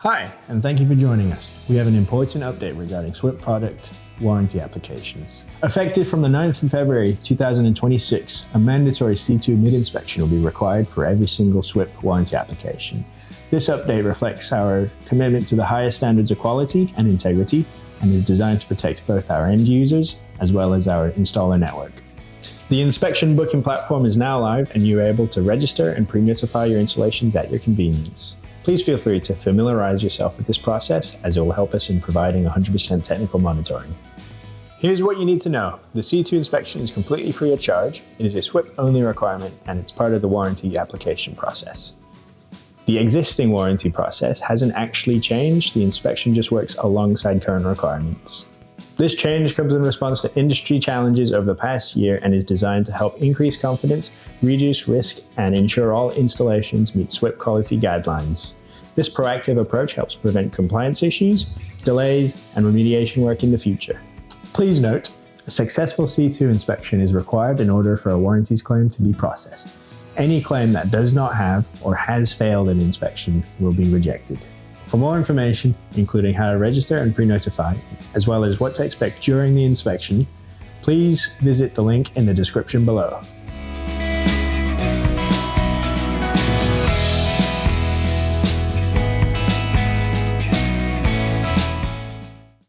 Hi, and thank you for joining us. We have an important update regarding SWIP Product Warranty applications. Effective from the 9th of February 2026, a mandatory C2 mid-inspection will be required for every single SWIP warranty application. This update reflects our commitment to the highest standards of quality and integrity and is designed to protect both our end users as well as our installer network. The inspection booking platform is now live and you are able to register and pre-notify your installations at your convenience. Please feel free to familiarize yourself with this process as it will help us in providing 100% technical monitoring. Here's what you need to know. The C2 inspection is completely free of charge. It is a SWIP-only requirement and it's part of the warranty application process. The existing warranty process hasn't actually changed. The inspection just works alongside current requirements. This change comes in response to industry challenges over the past year and is designed to help increase confidence, reduce risk, and ensure all installations meet SWIP quality guidelines. This proactive approach helps prevent compliance issues, delays, and remediation work in the future. Please note, a successful C2 inspection is required in order for a warranties claim to be processed. Any claim that does not have or has failed an inspection will be rejected. For more information, including how to register and pre-notify, as well as what to expect during the inspection, please visit the link in the description below.